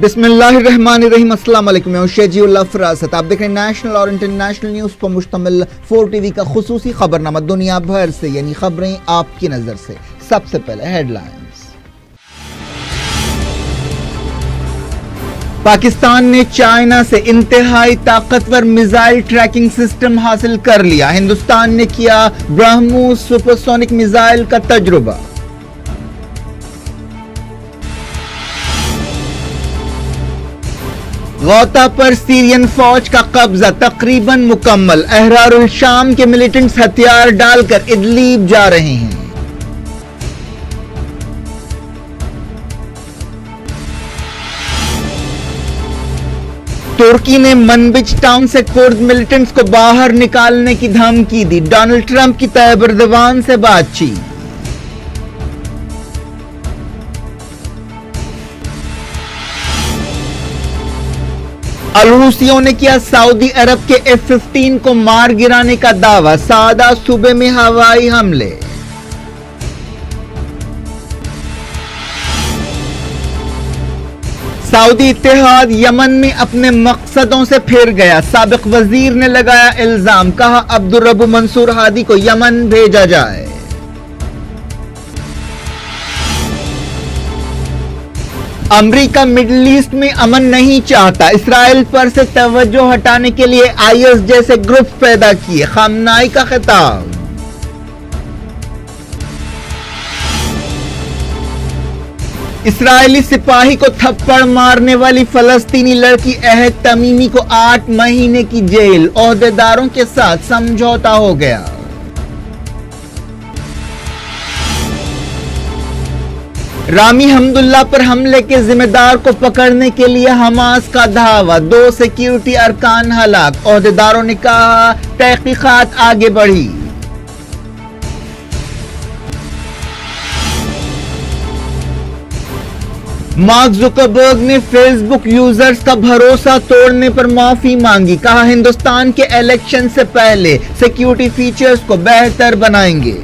बिस्मिल्लाहिर्रहमानिर्रहीम। अस्सलाम वालेकुम। मैं शेजी उल्लाह फरासत। आप देख रहे हैं नेशनल और इंटरनेशनल न्यूज़ पर मुश्तमिल 4 TV का खुसूसी खबरनामा दुनिया भर से, यानी खबरें आपकी नज़र से। सबसे पहले हेडलाइंस। पाकिस्तान ने चाइना से इंतहाई ताकतवर मिसाइल ट्रैकिंग सिस्टम हासिल कर लिया। हिंदुस्तान ने किया ब्रह्मोस सुपरसोनिक मिसाइल का तजुर्बा। गौता पर सीरियन फौज का कब्जा तकरीबन मुकम्मल। अहरारुल शाम के मिलिटेंट्स हथियार डालकर इदलीब जा रहे हैं। तुर्की ने मनबिज टाउन से कुर्द मिलिटेंट्स को बाहर निकालने की धमकी दी। डोनाल्ड ट्रंप की तैयब एर्दोगान से बातचीत। अलहूसियों ने किया सऊदी अरब के F-15 को मार गिराने का दावा। सादा सूबे में हवाई हमले। सऊदी इत्तेहाद यमन में अपने मकसदों से फिर गया। साबिक वजीर ने लगाया इल्जाम, कहा अब्दुर्रब्बु मंसूर हादी को यमन भेजा जाए। अमेरिका मिडिल ईस्ट में अमन नहीं चाहता। इसराइल पर से तवज्जो हटाने के लिए IS जैसे ग्रुप पैदा किए। खामनाई का खिताब। इसराइली सिपाही को थप्पड़ मारने वाली फलस्तीनी लड़की अहद तमीमी को 8 महीने की जेल। ओहदेदारों के साथ समझौता हो गया। रामी हमदुल्ला पर हमले के जिम्मेदार को पकड़ने के लिए हमास का धावा। 2 सिक्योरिटी अरकान हलाक। ओहदेदारों ने कहा तहकीकात आगे बढ़ी। मार्क जुकरबर्ग ने फेसबुक यूजर्स का भरोसा तोड़ने पर माफी मांगी। कहा हिंदुस्तान के इलेक्शन से पहले सिक्योरिटी फीचर्स को बेहतर बनाएंगे।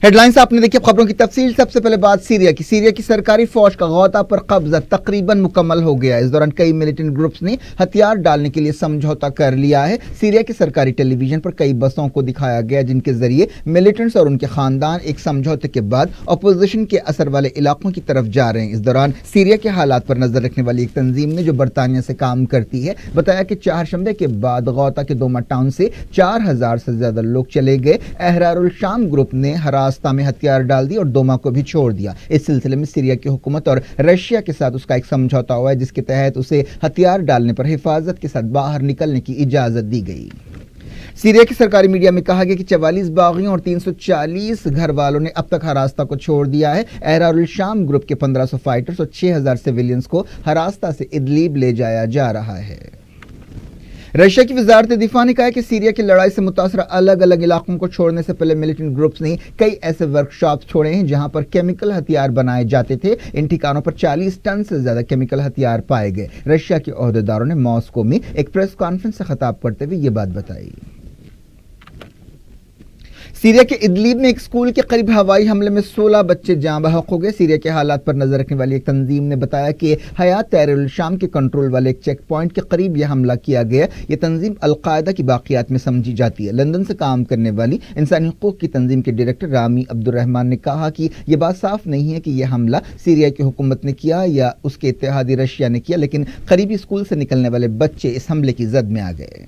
हेडलाइंस आपने देखी। खबरों की तफसील। सबसे पहले बात सीरिया की। सीरिया की सरकारी फौज का गौता पर कब्जा तकरीबन मुकम्मल हो गया। इस दौरान कई मिलिटेंट ग्रुप्स ने हथियार डालने के लिए समझौता कर लिया है। सीरिया के सरकारी टेलीविजन पर कई बसों को दिखाया गया जिनके जरिए मिलिटेंट्स और उनके खानदान एक समझौते के बाद अपोजिशन के असर वाले इलाकों की तरफ जा रहे हैं। इस दौरान सीरिया के हालात पर नजर रखने वाली एक तंजीम ने, जो बरतानिया से काम करती है, बताया कि चारशंबे के बाद गौता के दोमा टाउन से 4000 से ज्यादा लोग चले गए। अहरारुल शाम ग्रुप ने हरास्ता में हथियार डाल दिए और दोमा को भी छोड़ दिया। इस सिलसिले में सीरिया की हुकूमत और रशिया के साथ उसका एक समझौता हुआ है जिसके तहत उसे हथियार डालने पर हिफाजत के साथ बाहर निकलने की इजाजत दी गई। सीरिया की सरकारी मीडिया में कहा गया कि 44 बागियों और 340 घर वालों ने अब तक हरास्ता को छोड़ दिया है। अहरारुल शाम ग्रुप के 1500 फाइटर्स और 6000 सिविलियंस को हरास्ता से इदलीब ले जाया जा रहा है। रशिया की वजारत दिफा ने कहा है कि सीरिया की लड़ाई से मुतासरा अलग अलग इलाकों को छोड़ने से पहले मिलिटेंट ग्रुप्स ने कई ऐसे वर्कशॉप छोड़े हैं जहां पर केमिकल हथियार बनाए जाते थे। इन ठिकानों पर 40 टन से ज्यादा केमिकल हथियार पाए गए। रशिया के ओहदेदारों ने मॉस्को में एक प्रेस कॉन्फ्रेंस से खिताब करते हुए ये बात बताई। सीरिया के इदलीब में एक स्कूल के करीब हवाई हमले में 16 बच्चे जाँ बहक हो गए। सीरिया के हालात पर नजर रखने वाली एक तंजीम ने बताया कि हयात तहरीरुल शाम के कंट्रोल वाले एक चेक पॉइंट के करीब यह हमला किया गया। यह तंजीम अल-कायदा की बाकियात में समझी जाती है। लंदन से काम करने वाली इंसानी हुकूक की तंजीम के डायरेक्टर रामी अब्दुर्रहमान ने कहा कि यह बात साफ नहीं है कि यह हमला सीरिया की हुकूमत ने किया या उसके इत्तेहादी रशिया ने किया, लेकिन करीबी स्कूल से निकलने वाले बच्चे इस हमले की जद में आ गए।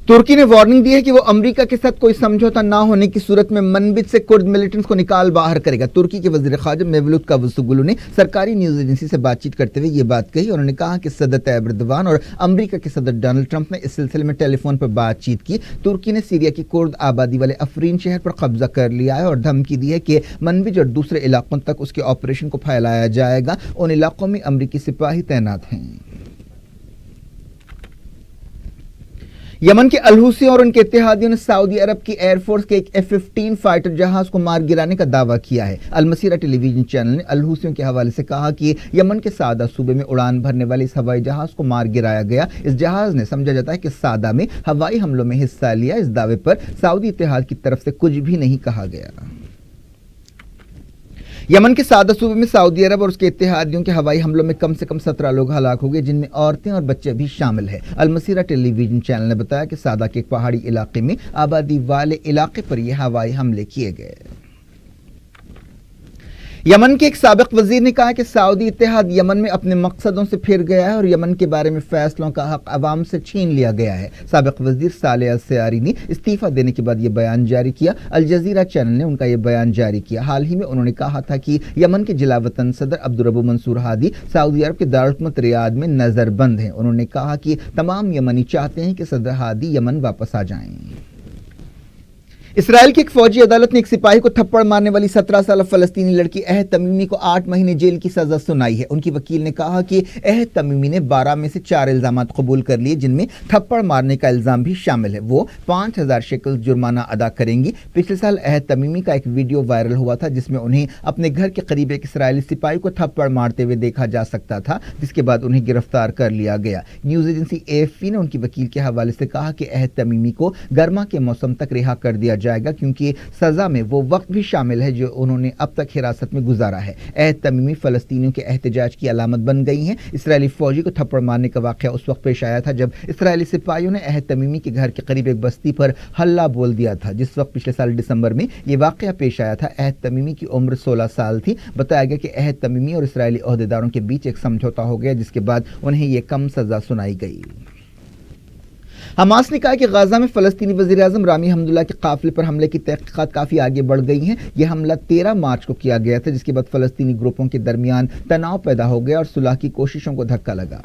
तुर्की ने वार्निंग दी है कि वो अमेरिका के साथ कोई समझौता ना होने की सूरत में मनबिज से कुर्द मिलिटेंट्स को निकाल बाहर करेगा। तुर्की के वजीर खारजा मेवलूत कावुसोगलू ने सरकारी न्यूज एजेंसी से बातचीत करते हुए ये बात कही। उन्होंने कहा कि सदर तैयब एर्दोगान और अमेरिका के सदर डोनाल्ड ट्रंप ने इस सिलसिले में टेलीफोन पर बातचीत की। तुर्की ने सीरिया की कुर्द आबादी वाले अफरीन शहर पर कब्जा कर लिया है और धमकी दी है कि मनबिज और दूसरे इलाकों तक उसके ऑपरेशन को फैलाया जाएगा। उन इलाकों में अमेरिकी सिपाही तैनात हैं। यमन के अलहूसी और उनके इत्तेहादियों ने सऊदी अरब की एयरफोर्स के एक F-15 फाइटर जहाज को मार गिराने का दावा किया है। अलमसीरा टेलीविजन चैनल ने अलहूसियों के हवाले से कहा कि यमन के सादा सूबे में उड़ान भरने वाले इस हवाई जहाज को मार गिराया गया। इस जहाज ने समझा जाता है कि सादा में हवाई हमलों में हिस्सा लिया। इस दावे पर सऊदी इत्तेहाद की तरफ से कुछ भी नहीं कहा गया। यमन के सादा सूबे में सऊदी अरब और उसके इत्तेहादियों के हवाई हमलों में कम से कम 17 लोग हलाक हो गए, जिनमें औरतें और बच्चे भी शामिल हैं। अलमसीरा टेलीविजन चैनल ने बताया कि सादा के एक पहाड़ी इलाके में आबादी वाले इलाके पर यह हवाई हमले किए गए। यमन के एक साबिक वजीर ने कहा कि सऊदी इत्तेहाद यमन में अपने मकसदों से फिर गया है और यमन के बारे में फैसलों का हक अवाम से छीन लिया गया है। साबिक वजीर सालेह अल-सयारी ने इस्तीफा देने के बाद यह बयान जारी किया। अल जजीरा चैनल ने उनका यह बयान जारी किया। हाल ही में उन्होंने कहा था कि यमन के जिला वतन सदर अब्दुर्रब्बु मंसूर हादी सऊदी अरब के दारुल रियाद में नजरबंद हैं। उन्होंने कहा कि तमाम यमनी चाहते हैं कि सदर हादी यमन वापस आ जाएं। इसराइल की एक फौजी अदालत ने एक सिपाही को थप्पड़ मारने वाली 17 साल फलस्तीनी लड़की अहद तमीमी को 8 महीने जेल की सजा सुनाई है। उनकी वकील ने कहा कि अहद तमीमी ने 12 में से 4 इल्जाम कबूल कर लिए, जिनमें थप्पड़ मारने का इल्जाम भी शामिल है। वो 5000 शेकल्स जुर्माना अदा करेंगी। पिछले साल अहद तमीमी का एक वीडियो वायरल हुआ था जिसमें उन्हें अपने घर के करीब एक इसराइली सिपाही को थप्पड़ मारते हुए देखा जा सकता था, जिसके बाद उन्हें गिरफ्तार कर लिया गया। न्यूज एजेंसी AFP ने उनकी वकील के हवाले से कहा कि अहद तमीमी को गर्मा के मौसम तक रिहा कर दिया जाएगा, क्योंकि सजा में वो वक्त भी शामिल है जो उन्होंने अब तक हिरासत में गुजारा है। अहद तमीमी फलस्तीनियों के एहतजाज की अलामत बन गई हैं। इसराइली फौजी को थप्पड़ मारने का वाकया उस वक्त पेश आया था जब इसराइली सिपाहियों ने अहद तमीमी के घर के करीब एक बस्ती पर हल्ला बोल दिया था, जिस वक्त पिछले साल दिसंबर में ये वाकया पेश आया था। अहद तमीमी की उम्र 16 साल थी। बताया गया कि अहद तमीमी और इसराइली ओहदेदारों के बीच एक समझौता हो गया, जिसके बाद उन्हें ये कम सजा सुनाई गई। हमास ने कहा कि गाजा में फलस्तीनी वज़ीर-ए-आज़म रामी हमदुल्लाह के काफिले पर हमले की तहकीकात काफ़ी आगे बढ़ गई हैं। यह हमला 13 मार्च को किया गया था, जिसके बाद फलस्तीनी ग्रुपों के दरमियान तनाव पैदा हो गया और सुलह की कोशिशों को धक्का लगा।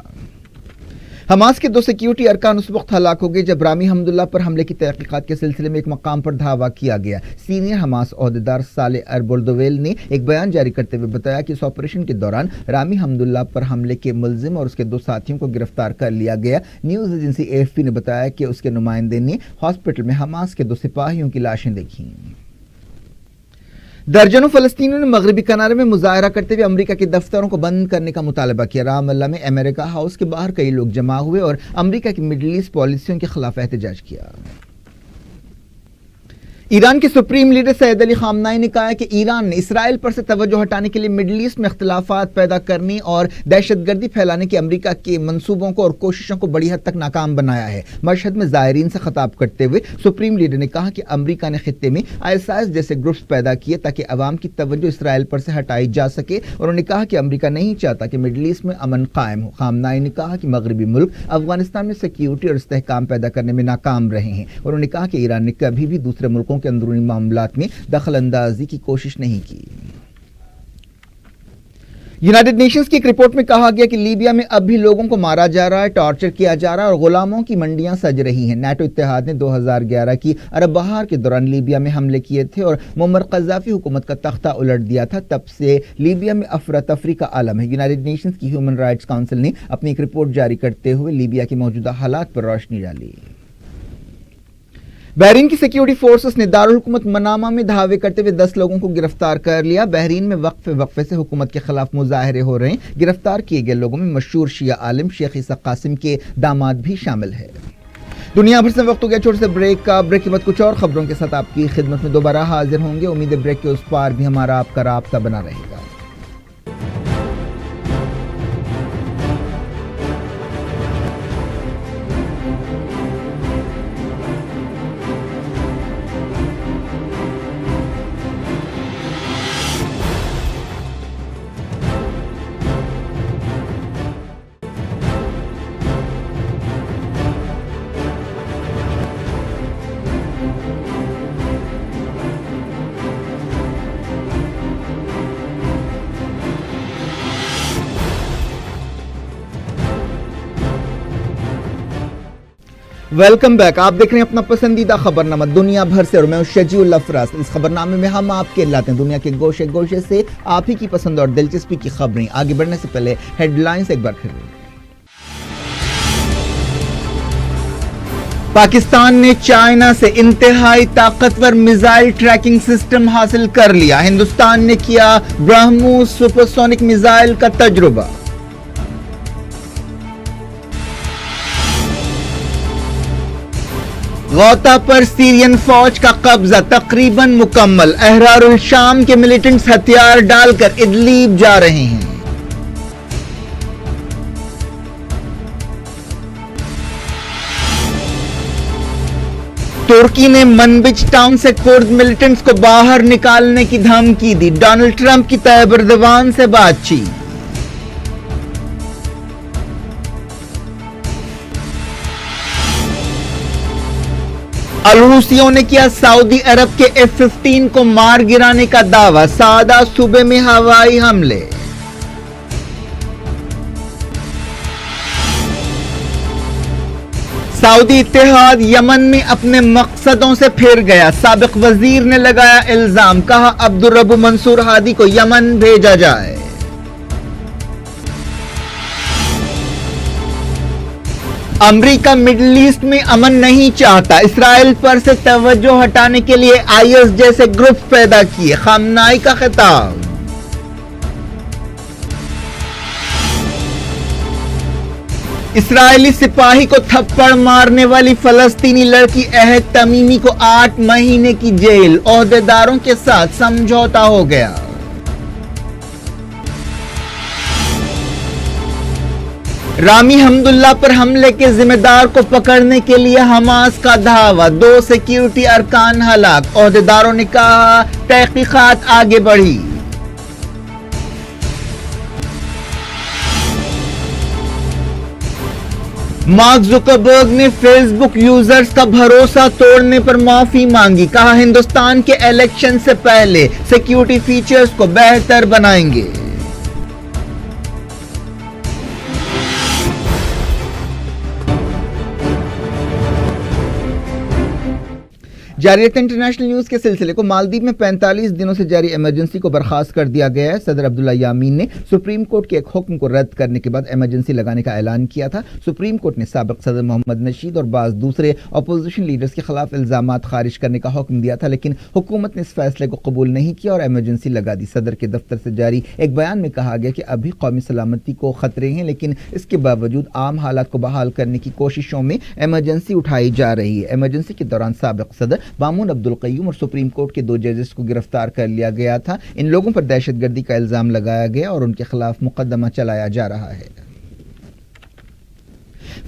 हमास के 2 सिक्योरिटी अरकान उस वक्त हलाक हो गए जब रामी हमदुल्लाह पर हमले की तहकीकात के सिलसिले में एक मकाम पर धावा किया गया। सीनियर हमास ओहदेदार सालेह अल-बोल्दोवेल ने एक बयान जारी करते हुए बताया कि इस ऑपरेशन के दौरान रामी हमदुल्लाह पर हमले के मुलजिम और उसके 2 साथियों को गिरफ्तार कर लिया गया। न्यूज एजेंसी AFP ने बताया कि उसके नुमाइंदे ने हॉस्पिटल में हमास के 2 सिपाहियों की लाशें देखी। दर्जनों फलस्तीनियों ने मगरबी किनारे में मुजाहरा करते हुए अमेरिका के दफ्तरों को बंद करने का मुतालबा किया। रामल्ला में अमेरिका हाउस के बाहर कई लोग जमा हुए और अमेरिका की मिडल ईस्ट पॉलिसियों के खिलाफ एहतजाज किया। ईरान के सुप्रीम लीडर सैयद अली खामनाई ने कहा है कि ईरान ने इसराइल पर से तवज्जो हटाने के लिए मिडल ईस्ट में इख्तिलाफात पैदा करने और दहशतगर्दी फैलाने के अमेरिका के मंसूबों को और कोशिशों को बड़ी हद तक नाकाम बनाया है। मशहद में ज़ायरीन से खिताब करते हुए सुप्रीम लीडर ने कहा कि अमेरिका ने खित्ते में ISIS जैसे ग्रुप्स पैदा किए ताकि अवाम की तवज्जो इसराइल पर से हटाई जा सके। उन्होंने कहा कि अमेरिका नहीं चाहता कि मिडल ईस्ट में अमन कायम हो। खामनाई ने कहा कि मगरबी मुल्क अफगानिस्तान में सिक्योरिटी और इस्तेहकाम पैदा करने में नाकाम रहे हैं। उन्होंने कहा कि ईरान ने कभी भी दूसरे मुल्कों के अंदरूनी मामलात में दखल अंदाजी की कोशिश नहीं की। यूनाइटेड नेशंस की एक रिपोर्ट में कहा गया कि लीबिया में अब भी लोगों को मारा जा रहा है, टॉर्चर किया जा रहा है और गुलामों की मंडियां सज रही हैं। नाटो इत्तेहाद ने 2011 की अरब बहार के दौरान लीबिया में हमले किए थे और मुअम्मर कज़ाफ़ी हुकूमत का तख्ता उलट दिया था। तब से लीबिया में अफरा तफरी का आलम है। यूनाइटेड नेशंस की ह्यूमन राइट्स काउंसिल ने अपनी एक रिपोर्ट जारी करते हुए लीबिया की मौजूदा हालात पर रोशनी डाली। बहरीन की सिक्योरिटी फोर्सेस ने दारुल हुकूमत मनामा में धावे करते हुए 10 लोगों को गिरफ्तार कर लिया। बहरीन में वक्फे से हुकूमत के खिलाफ मुजाहरे हो रहे हैं। गिरफ्तार किए गए लोगों में मशहूर शिया आलिम शेख ईसा कासिम के दामाद भी शामिल है। दुनिया भर से वक्त हो गया छोटे से ब्रेक का। ब्रेक के बाद कुछ और खबरों के साथ आपकी खिदमत में दोबारा हाजिर होंगे। उम्मीद है ब्रेक के उस पार भी हमारा आपका राब्ता बना रहेगा। Welcome back. आप देख रहे हैं अपना पसंदीदा खबरनामा दुनिया भर से और मैं हूं शजीउल अफराज। इस खबरनामे में हम आपके लाते हैं दुनिया के गोशे गोशे से आप ही की पसंद और दिलचस्पी की खबरें। आगे बढ़ने से पहले हेडलाइंस एक बार फिर। پاکستان نے چائنا سے انتہائی طاقتور میزائل ٹریکنگ سسٹم حاصل کر لیا. ہندوستان نے کیا برہموس سپرسونک میزائل کا تجربہ. غوطہ پر سیرین فوج کا قبضہ تقریباً مکمل. احرار الشام کے ملیٹنٹس ہتھیار ڈال کر ادلیب جا رہے ہیں. ترکی نے منبج ٹاؤن سے کرد ملیٹنٹس کو باہر نکالنے کی دھمکی دی. ڈونلڈ ٹرمپ کی طیب اردوان سے بات چیت. الحوثیوں نے کیا سعودی عرب کے F-15 کو مار گرانے کا دعویٰ. سعدہ صوبے میں ہوائی حملے. سعودی اتحاد یمن میں اپنے مقصدوں سے پھر گیا. سابق وزیر نے لگایا الزام. کہا عبدالرب منصور ہادی کو یمن بھیجا جائے. امریکہ مڈل ایسٹ میں امن نہیں چاہتا. اسرائیل پر سے توجہ ہٹانے کے لیے IS جیسے گروپ پیدا کیے. خامنائی کا خطاب. اسرائیلی سپاہی کو تھپڑ مارنے والی فلسطینی لڑکی عہد تمیمی کو 8 مہینے کی جیل. عہدیداروں کے ساتھ سمجھوتا ہو گیا. رامی حمداللہ پر حملے کے ذمہ دار کو پکڑنے کے لیے حماس کا دھاوا. 2 سیکیورٹی ارکان ہلاک. عہدیداروں نے کہا تحقیقات آگے بڑھی. مارک زکربرگ نے فیس بک یوزرز کا بھروسہ توڑنے پر معافی مانگی. کہا ہندوستان کے الیکشن سے پہلے سیکیورٹی فیچرز کو بہتر بنائیں گے. جاریت انٹرنیشنل نیوز کے سلسلے کو مالدیپ میں 45 دنوں سے جاری ایمرجنسی کو برخاست کر دیا گیا ہے. صدر عبداللہ یامین نے سپریم کورٹ کے ایک حکم کو رد کرنے کے بعد ایمرجنسی لگانے کا اعلان کیا تھا. سپریم کورٹ نے سابق صدر محمد نشید اور بعض دوسرے اپوزیشن لیڈرز کے خلاف الزامات خارج کرنے کا حکم دیا تھا، لیکن حکومت نے اس فیصلے کو قبول نہیں کیا اور ایمرجنسی لگا دی. صدر کے دفتر سے جاری ایک بیان میں کہا گیا کہ ابھی قومی سلامتی کو خطرے ہیں، لیکن اس کے باوجود عام حالات کو بحال کرنے کی کوششوں میں ایمرجنسی اٹھائی جا رہی ہے. ایمرجنسی کے دوران سابق صدر مامون عبدالقیوم اور سپریم کورٹ کے 2 ججز کو گرفتار کر لیا گیا تھا. ان لوگوں پر دہشت گردی کا الزام لگایا گیا اور ان کے خلاف مقدمہ چلایا جا رہا ہے.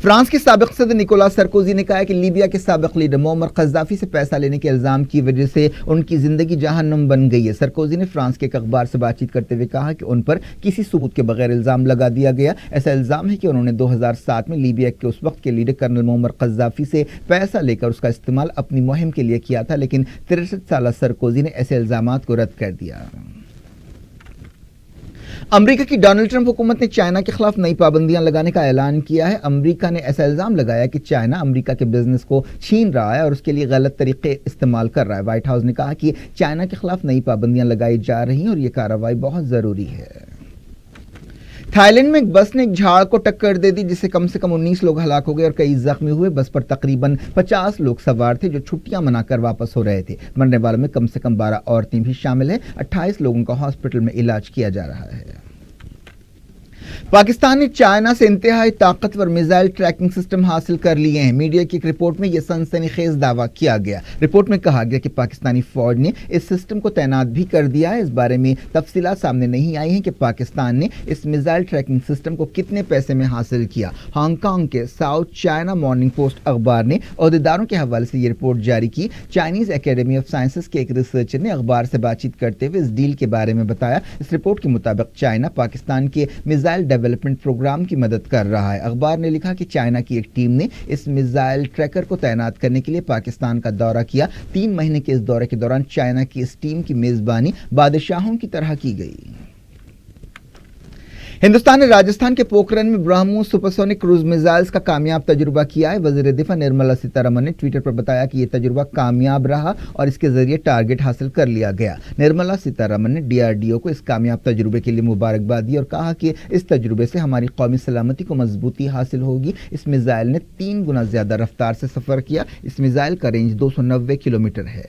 فرانس کے سابق صدر نکولاس سرکوزی نے کہا ہے کہ لیبیا کے سابق لیڈر معمر قذافی سے پیسہ لینے کے الزام کی وجہ سے ان کی زندگی جہنم بن گئی ہے. سرکوزی نے فرانس کے ایک اخبار سے بات چیت کرتے ہوئے کہا کہ ان پر کسی ثبوت کے بغیر الزام لگا دیا گیا. ایسا الزام ہے کہ انہوں نے 2007 میں لیبیا کے اس وقت کے لیڈر کرنل معمر قذافی سے پیسہ لے کر اس کا استعمال اپنی مہم کے لیے کیا تھا، لیکن 63 سالہ سرکوزی نے ایسے الزامات کو رد کر دیا. امریکہ کی ڈونلڈ ٹرمپ حکومت نے چائنا کے خلاف نئی پابندیاں لگانے کا اعلان کیا ہے. امریکہ نے ایسا الزام لگایا کہ چائنا امریکہ کے بزنس کو چھین رہا ہے اور اس کے لیے غلط طریقے استعمال کر رہا ہے. وائٹ ہاؤس نے کہا کہ چائنا کے خلاف نئی پابندیاں لگائی جا رہی ہیں اور یہ کارروائی بہت ضروری ہے. تھائی لینڈ میں ایک بس نے ایک جھاڑ کو ٹکر دے دی جس سے کم 19 لوگ ہلاک ہو گئے اور کئی زخمی ہوئے. بس پر تقریباً 50 لوگ سوار تھے جو چھٹیاں منا کر واپس ہو رہے تھے. مرنے والوں میں کم 12 عورتیں بھی شامل ہیں. 28 لوگوں کا ہاسپٹل میں علاج کیا جا رہا ہے. پاکستان نے چائنا سے انتہائی طاقتور میزائل ٹریکنگ سسٹم حاصل کر لیے ہیں. میڈیا کی ایک رپورٹ میں یہ سنسنی خیز دعویٰ کیا گیا. رپورٹ میں کہا گیا کہ پاکستانی فوج نے اس سسٹم کو تعینات بھی کر دیا ہے. اس بارے میں تفصیلات سامنے نہیں آئی ہیں کہ پاکستان نے اس میزائل ٹریکنگ سسٹم کو کتنے پیسے میں حاصل کیا. ہانگ کانگ کے ساؤتھ چائنا مارننگ پوسٹ اخبار نے عہدیداروں کے حوالے سے یہ رپورٹ جاری کی. چائنیز اکیڈمی آف سائنسز کے ایک ریسرچر نے اخبار سے بات چیت کرتے ہوئے اس ڈیل کے بارے میں بتایا. اس رپورٹ کے مطابق چائنا پاکستان کے میزائل ڈیولپمنٹ پروگرام کی مدد کر رہا ہے. اخبار نے لکھا کہ چائنا کی ایک ٹیم نے اس میزائل ٹریکر کو تعینات کرنے کے لیے پاکستان کا دورہ کیا. 3 مہینے کے اس دورے کے دوران چائنا کی اس ٹیم کی میزبانی بادشاہوں کی طرح کی گئی. हिंदुस्तान ने राजस्थान के पोखरण में ब्रह्मोस सुपरसोनिक क्रूज मिसाइल्स का कामयाब तजुर्बा किया है। वजीर दिफा निर्मला सीतारमण ने ट्विटर पर बताया कि यह तजुर्बा कामयाब रहा और इसके जरिए टारगेट हासिल कर लिया गया। निर्मला सीतारमण ने डीआरडीओ को इस कामयाब तजुर्बे के लिए मुबारकबाद दी और कहा कि इस तजुर्बे से हमारी कौमी सलामती को मजबूती हासिल होगी। इस मिसाइल ने 3 गुना ज्यादा रफ्तार से सफर किया। इस मिसाइल का रेंज 290 किलोमीटर है।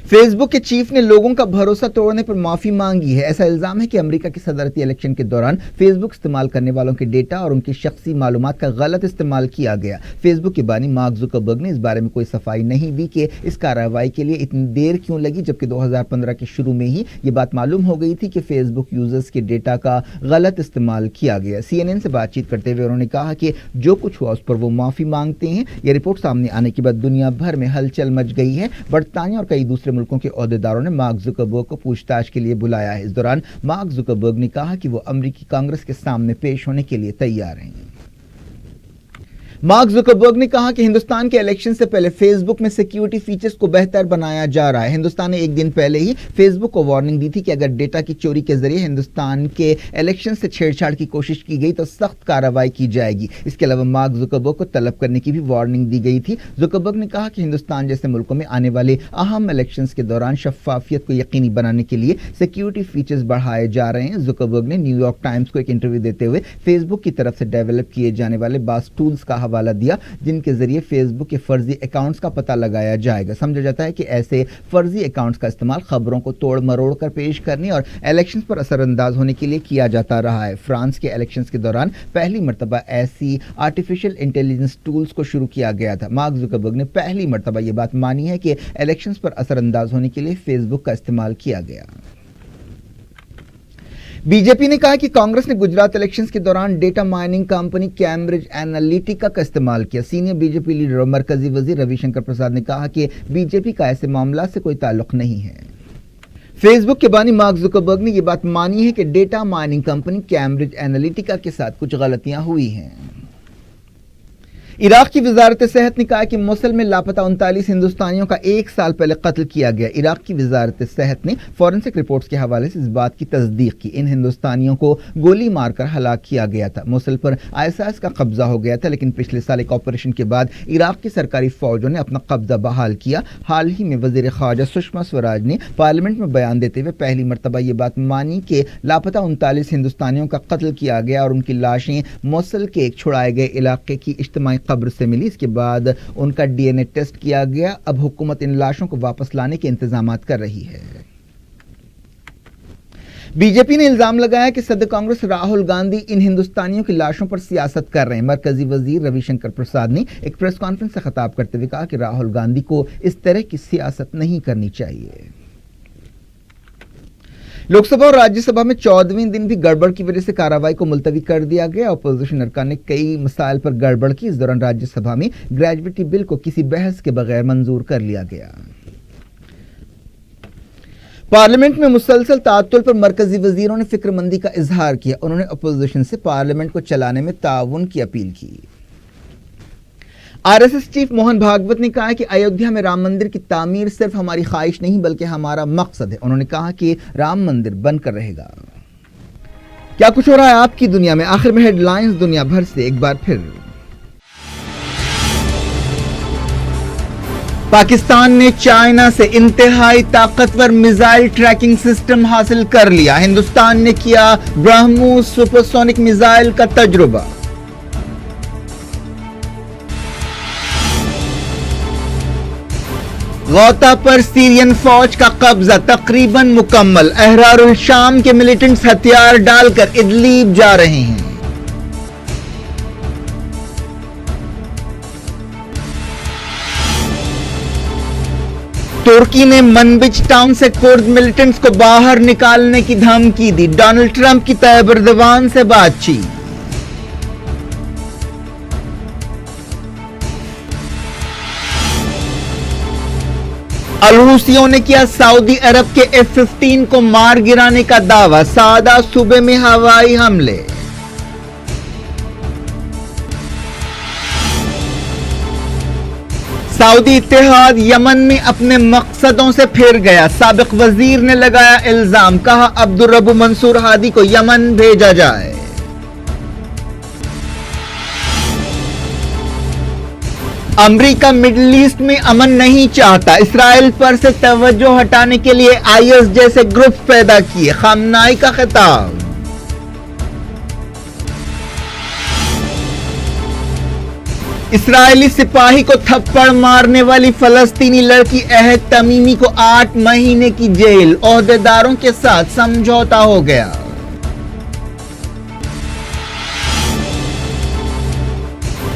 फेसबुक के चीफ ने लोगों का भरोसा तोड़ने पर माफी मांगी है। ऐसा इल्जाम है कि अमेरिका के सदरती इलेक्शन के दौरान फेसबुक इस्तेमाल करने वालों के डेटा और उनकी शख्सी मालूमात का गलत इस्तेमाल किया गया। फेसबुक के बानी मार्क जुकरबर्ग ने इस बारे में कोई सफाई नहीं दी कि इस कार्रवाई के लिए इतनी देर क्यों लगी, जबकि 2015 के शुरू में ही ये बात मालूम हो गई थी कि फेसबुक यूजर्स के डेटा का गलत इस्तेमाल किया गया। CNN से बातचीत करते हुए उन्होंने कहा कि जो कुछ हुआ उस पर वो माफी मांगते हैं। यह रिपोर्ट सामने आने के बाद दुनिया भर में हलचल मच गई है। बरतानिया और कई दूसरे मुल्कों के ओहदेदारों ने मार्क जुकरबर्ग को पूछताछ के लिए बुलाया है। इस दौरान मार्क जुकरबर्ग ने कहा कि वो अमेरिकी कांग्रेस के सामने पेश होने के लिए तैयार हैं। मार्क जुकरबर्ग ने कहा कि हिंदुस्तान के इलेक्शन से पहले फेसबुक में सिक्योरिटी फीचर्स को बेहतर बनाया जा रहा है। हिंदुस्तान ने एक दिन पहले ही फेसबुक को वार्निंग दी थी कि अगर डेटा की चोरी के जरिए हिंदुस्तान के इलेक्शन से छेड़छाड़ की कोशिश की गई तो सख्त कार्रवाई की जाएगी। इसके अलावा मार्क जुकरबर्ग को तलब करने की भी वार्निंग दी गई थी। जुकरबर्ग ने कहा कि हिंदुस्तान जैसे मुल्कों में आने वाले अहम इलेक्शंस के दौरान शफाफियत को यकीनी बनाने के लिए सिक्योरिटी फीचर्स बढ़ाए जा रहे हैं। जुकरबर्ग ने न्यूयॉर्क टाइम्स को एक इंटरव्यू देते हुए फेसबुक की तरफ से डेवलप किए जाने वाले बास टूल्स का हवाला दिया, जिनके जरिए फेसबुक के फर्जी अकाउंट्स का पता लगाया जाएगा। समझा जाता है कि ऐसे फर्जी अकाउंट्स का इस्तेमाल खबरों को तोड़ मरोड़ कर पेश करने और इलेक्शंस पर असरअंदाज होने के लिए किया जाता रहा है। फ्रांस के इलेक्शंस के दौरान पहली मर्तबा ऐसी आर्टिफिशियल इंटेलिजेंस टूल्स को शुरू किया गया था। मार्क जुकरबर्ग ने पहली मर्तबा यह बात मानी है कि इलेक्शंस पर असरअंदाज होने के लिए फेसबुक का इस्तेमाल किया गया। बीजेपी ने कहा कि कांग्रेस ने गुजरात इलेक्शंस के दौरान data mining company Cambridge Analytica का इस्तेमाल किया। सीनियर बीजेपी लीडर और मरकजी वजीर रविशंकर प्रसाद ने कहा कि बीजेपी का ऐसे मामला से कोई ताल्लुक नहीं है। फेसबुक के बानी मार्क जुकरबर्ग ने यह बात मानी है कि data mining company Cambridge Analytica के साथ कुछ गलतियां हुई हैं। इराक की वजारत सेहत ने कहा कि मोसल में लापता 39 हिंदुस्तानियों का 1 साल पहले कत्ल किया गया। इराक की वजारत सेहत ने फॉरेंसिक रिपोर्ट्स के हवाले से इस बात की तस्दीक की। इन हिंदुस्तानियों को गोली मारकर हलाक किया गया था। मोसल पर ISIS का कब्जा हो गया था, लेकिन पिछले साल एक ऑपरेशन के बाद इराक की सरकारी फौजों ने अपना कब्जा बहाल किया। हाल ही में वजीर खारजा सुषमा स्वराज ने पार्लियामेंट में बयान देते हुए पहली मरतबा ये बात मानी कि लापता 39 हिंदुस्तानियों का कत्ल किया गया और उनकी लाशें मोसल के एक छुड़ाए गए इलाके की इज्तिमाई कब्र से मिली। इसके बाद उनका DNA टेस्ट किया गया। अब हुकूमत इन लाशों को वापस लाने के इंतजामात कर रही है। बीजेपी ने इल्जाम लगाया कि सदर कांग्रेस राहुल गांधी इन हिंदुस्तानियों की लाशों पर सियासत कर रहे हैं। मरकजी वजीर रविशंकर प्रसाद ने एक प्रेस कॉन्फ्रेंस से खिताब करते हुए कहा कि राहुल गांधी को इस तरह की सियासत नहीं करनी चाहिए। लोकसभा और राज्यसभा में 14वें दिन भी गड़बड़ की वजह से कार्रवाई को मुलतवी कर दिया गया। अपोजिशन अरकान ने कई मसाइल पर गड़बड़ की। इस दौरान राज्यसभा में ग्रेजुएटी बिल को किसी बहस के बगैर मंजूर कर लिया गया। पार्लियामेंट में मुसलसल ताअत्तुल पर मरकजी वजीरों ने फिक्रमंदी का इजहार किया। उन्होंने अपोजिशन से पार्लियामेंट को चलाने में ताउन की अपील की। RSS चीफ मोहन भागवत ने कहा कि अयोध्या में राम मंदिर की तामीर सिर्फ हमारी ख्वाहिश नहीं बल्कि हमारा मकसद है। उन्होंने कहा कि राम मंदिर बनकर रहेगा। क्या कुछ हो रहा है आपकी दुनिया में, आखिर में हेडलाइंस दुनिया भर से एक बार फिर। पाकिस्तान ने चाइना से इंतहाई ताकतवर मिसाइल ट्रैकिंग सिस्टम हासिल कर लिया। हिंदुस्तान ने किया ब्रह्मोस सुपरसोनिक मिसाइल का तजुर्बा। गौता पर सीरियन फौज का कब्जा तकरीबन मुकम्मल। अहरारुल शाम के मिलिटेंट्स हथियार डालकर इदलीब जा रहे हैं। तुर्की ने मनबिज टाउन से कुर्द मिलिटेंट्स को बाहर निकालने की धमकी दी। डोनाल्ड ट्रंप की तैयब एर्दोगान से बातचीत। अलहूसियों ने किया सऊदी अरब के F-15 को मार गिराने का दावा। सादा सूबे में हवाई हमले। सऊदी इत्तेहाद यमन में अपने मकसदों से फिर गया, साबिक वजीर ने लगाया इल्जाम, कहा अब्दुर्रब्बु मंसूर हादी को यमन भेजा जाए। अमेरिका मिडिल ईस्ट में अमन नहीं चाहता, इसराइल पर से तवज्जो हटाने के लिए आईएस जैसे ग्रुप पैदा किए, खामनाई का खिताब। इसराइली सिपाही को थप्पड़ मारने वाली फलस्तीनी लड़की अहद तमीमी को 8 महीने की जेल, ओहदेदारों के साथ समझौता हो गया।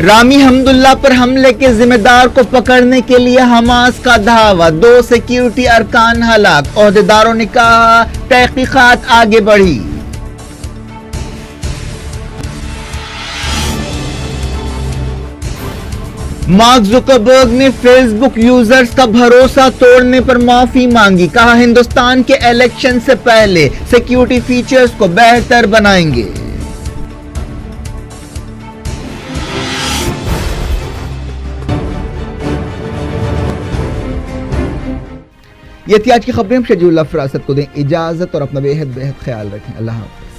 रामी हमदुल्ला पर हमले के जिम्मेदार को पकड़ने के लिए हमास का धावा, 2 सिक्योरिटी अरकान हलाक, ओहदेदारों ने कहा तहकीकात आगे बढ़ी। मार्क जुकरबर्ग ने फेसबुक यूजर्स का भरोसा तोड़ने पर माफी मांगी, कहा हिंदुस्तान के इलेक्शन से पहले सिक्योरिटी फीचर्स को बेहतर बनाएंगे। ये थी आज की खबरें। शेड्यूल फरासत को दें इजाजत और अपना बेहद ख्याल रखें। अल्लाह हाफ़िज़।